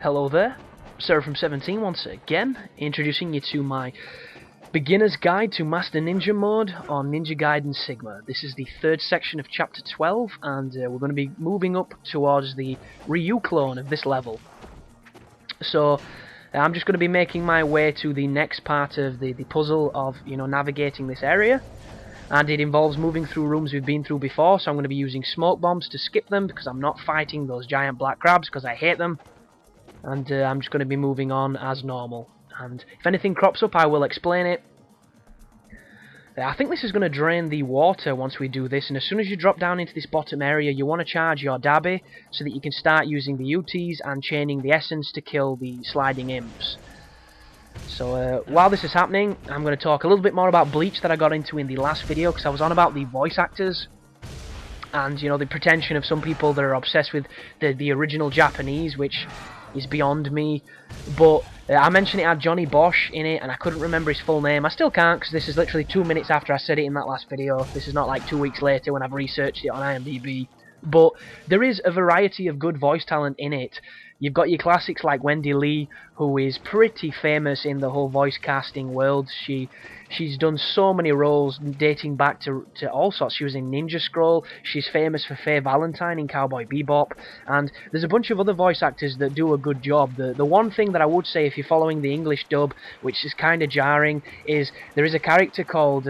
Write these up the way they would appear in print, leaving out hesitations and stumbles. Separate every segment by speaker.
Speaker 1: Hello there, Seraphim17 once again, introducing you to my beginner's guide to Master Ninja mode on Ninja Gaiden Sigma. This is the third section of chapter 12, and we're going to be moving up towards the RYU clone of this level. So, I'm just going to be making my way to the next part of the puzzle of, navigating this area. And it involves moving through rooms we've been through before, so I'm going to be using smoke bombs to skip them, because I'm not fighting those giant black crabs, because I hate them. And I'm just going to be moving on as normal. And if anything crops up, I will explain it. I think this is going to drain the water once we do this, and as soon as you drop down into this bottom area, you want to charge your dabi, so that you can start using the UTs and chaining the essence to kill the sliding imps. So while this is happening, I'm going to talk a little bit more about Bleach that I got into in the last video, because I was on about the voice actors. And, the pretension of some people that are obsessed with the original Japanese, which is beyond me. But I mentioned it had Johnny Bosch in it, and I couldn't remember his full name. I still can't, because this is literally 2 minutes after I said it in that last video. This is not like 2 weeks later when I've researched it on IMDb. But there is a variety of good voice talent in it. You've got your classics like Wendy Lee, who is pretty famous in the whole voice casting world. She's done so many roles dating back to all sorts. She was in Ninja Scroll. She's famous for Faye Valentine in Cowboy Bebop. And there's a bunch of other voice actors that do a good job. The one thing that I would say, if you're following the English dub, which is kind of jarring, is there is a character called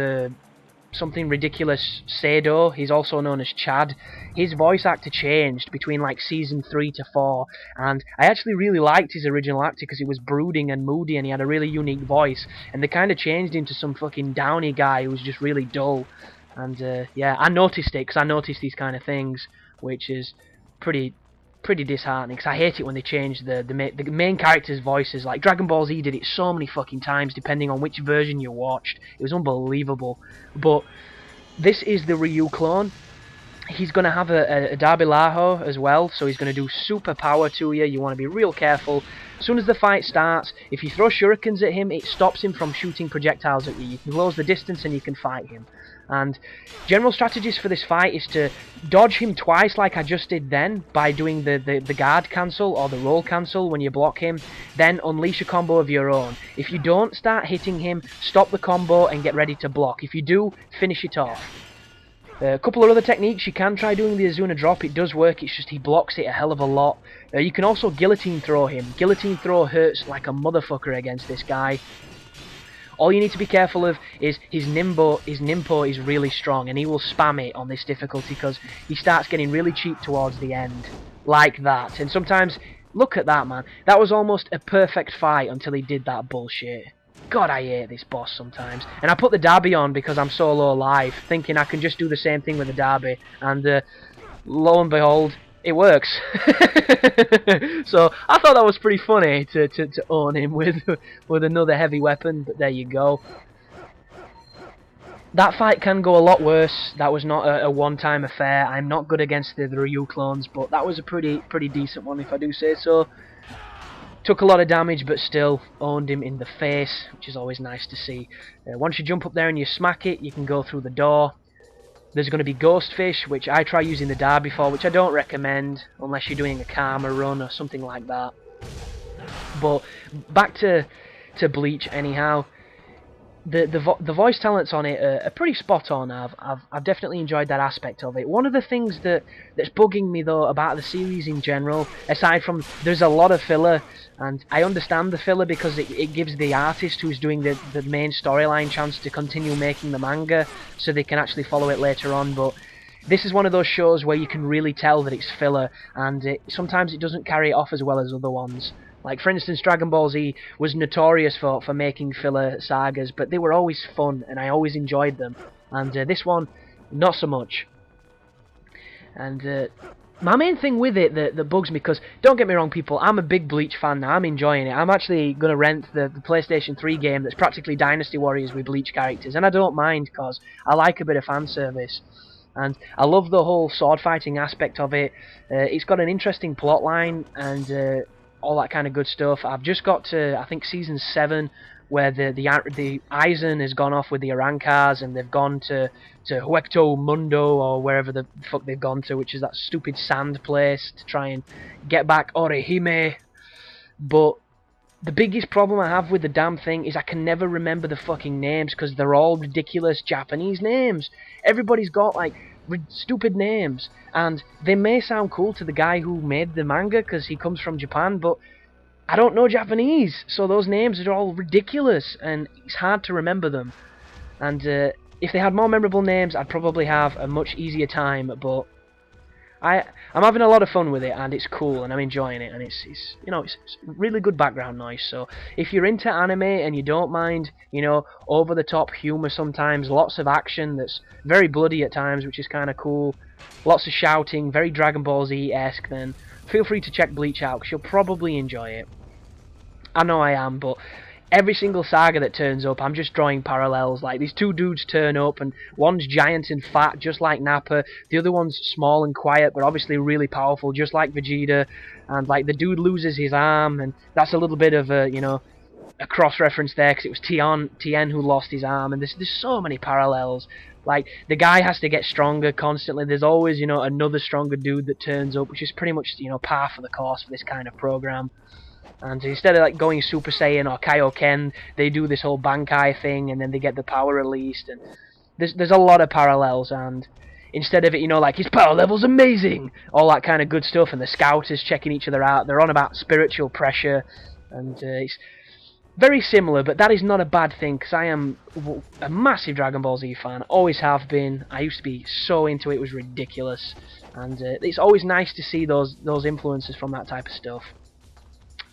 Speaker 1: something ridiculous Sado. He's also known as Chad. His voice actor changed between like season 3 to 4, and I actually really liked his original actor because he was brooding and moody and he had a really unique voice, and they kind of changed him to some fucking downy guy who was just really dull. And yeah, I noticed it because I noticed these kind of things, which is pretty disheartening, because I hate it when they change the main characters' voices. Like Dragon Ball Z did it so many fucking times, depending on which version you watched. It was unbelievable. But this is the RYU clone. He's going to have a Dabi Laho as well, so he's going to do super power to you. You want to be real careful. As soon as the fight starts, if you throw shurikens at him, it stops him from shooting projectiles at you. You can close the distance and you can fight him. And general strategies for this fight is to dodge him twice like I just did then, by doing the guard cancel or the roll cancel when you block him, then unleash a combo of your own. If you don't start hitting him, stop the combo and get ready to block. If you do, finish it off. A couple of other techniques, you can try doing the Azuna drop. It does work, it's just he blocks it a hell of a lot. You can also guillotine throw him. Guillotine throw hurts like a motherfucker against this guy. All you need to be careful of is his Nimpo is really strong, and he will spam it on this difficulty because he starts getting really cheap towards the end. Like that. And sometimes, look at that, man. That was almost a perfect fight until he did that bullshit. God, I hate this boss sometimes. And I put the Dabi on because I'm so low life, thinking I can just do the same thing with the Dabi. And lo and behold, it works. So I thought that was pretty funny to own him with another heavy weapon, but there you go. That fight can go a lot worse. That was not a one-time affair. I'm not good against the RYU clones, but that was a pretty decent one if I do say so. Took a lot of damage, but still owned him in the face, which is always nice to see. Once you jump up there and you smack it, you can go through the door. There's going to be ghost fish, which I try using the Dabi for, which I don't recommend unless you're doing a Karma run or something like that. But back to Bleach anyhow. The voice talents on it are pretty spot on. I've definitely enjoyed that aspect of it. One of the things that's bugging me though about the series in general, aside from there's a lot of filler, and I understand the filler because it gives the artist who's doing the main storyline chance to continue making the manga, so they can actually follow it later on. But this is one of those shows where you can really tell that it's filler, and sometimes it doesn't carry it off as well as other ones. Like, for instance, Dragon Ball Z was notorious for making filler sagas, but they were always fun, and I always enjoyed them. And this one, not so much. And my main thing with it that bugs me, because, don't get me wrong, people, I'm a big Bleach fan now, I'm enjoying it. I'm actually going to rent the PlayStation 3 game that's practically Dynasty Warriors with Bleach characters, and I don't mind, because I like a bit of fan service. And I love the whole sword fighting aspect of it. It's got an interesting plot line, and all that kind of good stuff. I've just got to, I think, season 7, where the Aizen has gone off with the Arancars, and they've gone to Huecto Mundo, or wherever the fuck they've gone to, which is that stupid sand place, to try and get back Orihime. But the biggest problem I have with the damn thing is I can never remember the fucking names because they're all ridiculous Japanese names. Everybody's got like stupid names, and they may sound cool to the guy who made the manga because he comes from Japan, but I don't know Japanese, so those names are all ridiculous and it's hard to remember them. And if they had more memorable names, I'd probably have a much easier time, but I'm having a lot of fun with it, and it's cool, and I'm enjoying it, and it's you know, it's really good background noise. So if you're into anime and you don't mind, you know, over the top humor sometimes, lots of action that's very bloody at times, which is kind of cool, lots of shouting, very Dragon Ball Z-esque, then feel free to check Bleach out because you'll probably enjoy it. I know I am, but every single saga that turns up, I'm just drawing parallels. Like, these two dudes turn up, and one's giant and fat, just like Nappa. The other one's small and quiet, but obviously really powerful, just like Vegeta. And, like, the dude loses his arm, and that's a little bit of a, you know, a cross-reference there, because it was Tien who lost his arm, and there's so many parallels. Like, the guy has to get stronger constantly. There's always, you know, another stronger dude that turns up, which is pretty much, you know, par for the course for this kind of program. And instead of like going Super Saiyan or Kaioken, they do this whole Bankai thing, and then they get the power released. And there's a lot of parallels. And instead of it, you know, like his power level's amazing, all that kind of good stuff, and the scouters checking each other out. They're on about spiritual pressure, and it's very similar. But that is not a bad thing, because I am a massive Dragon Ball Z fan. Always have been. I used to be so into it; it was ridiculous. And it's always nice to see those influences from that type of stuff.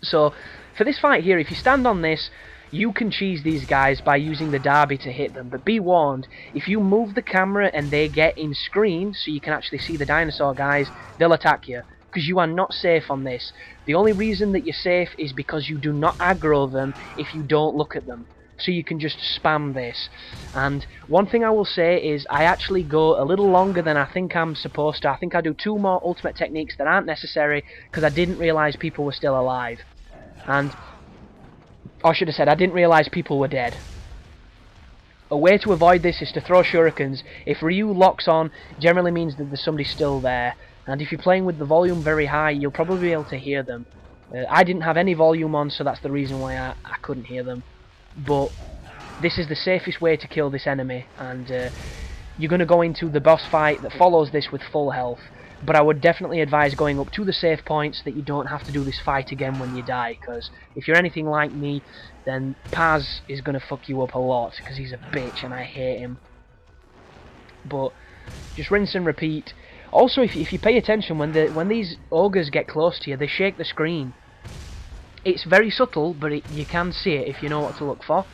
Speaker 1: So, for this fight here, if you stand on this, you can cheese these guys by using the derby to hit them. But be warned, if you move the camera and they get in screen, so you can actually see the dinosaur guys, they'll attack you. Because you are not safe on this. The only reason that you're safe is because you do not aggro them if you don't look at them. So you can just spam this. And one thing I will say is I actually go a little longer than I think I'm supposed to. I think I do 2 more ultimate techniques that aren't necessary because I didn't realise people were still alive. And I should have said I didn't realise people were dead. A way to avoid this is to throw shurikens. If RYU locks on, generally means that there's somebody still there. And if you're playing with the volume very high, you'll probably be able to hear them. I didn't have any volume on, so that's the reason why I couldn't hear them. But this is the safest way to kill this enemy, and you're going to go into the boss fight that follows this with full health. But I would definitely advise going up to the save points so that you don't have to do this fight again when you die, because if you're anything like me, then Paz is going to fuck you up a lot, because he's a bitch and I hate him. But just rinse and repeat. Also, if you pay attention, when these ogres get close to you, they shake the screen. It's very subtle, but you can see it if you know what to look for.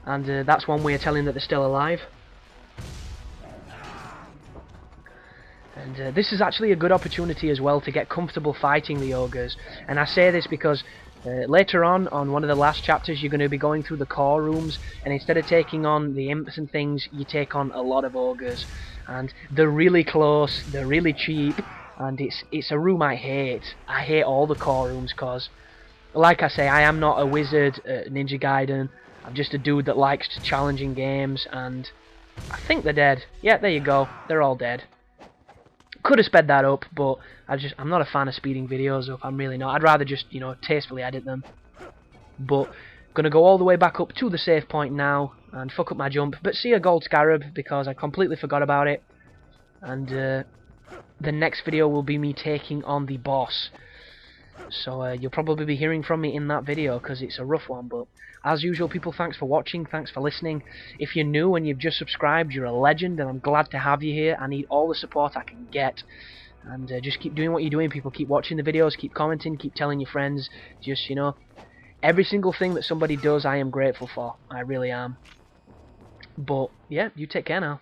Speaker 1: And that's one way of telling that they're still alive. And this is actually a good opportunity as well to get comfortable fighting the ogres. And I say this because later on one of the last chapters, you're going to be going through the core rooms, and instead of taking on the imps and things, you take on a lot of ogres. And they're really close, they're really cheap, and it's a room I hate. I hate all the core rooms because, like I say, I am not a wizard at Ninja Gaiden. I'm just a dude that likes challenging games, and I think they're dead. Yeah, there you go. They're all dead. Could have sped that up, but I'm not a fan of speeding videos up. I'm really not. I'd rather just, you know, tastefully edit them. But gonna go all the way back up to the save point now and fuck up my jump. But see a gold scarab because I completely forgot about it. And the next video will be me taking on the boss. So you'll probably be hearing from me in that video because it's a rough one. But as usual, people, thanks for watching, thanks for listening. If you're new and you've just subscribed, you're a legend, and I'm glad to have you here. I need all the support I can get. And just keep doing what you're doing, people. Keep watching the videos, keep commenting, keep telling your friends. Just, you know, every single thing that somebody does, I am grateful for. I really am. But, yeah, you take care now.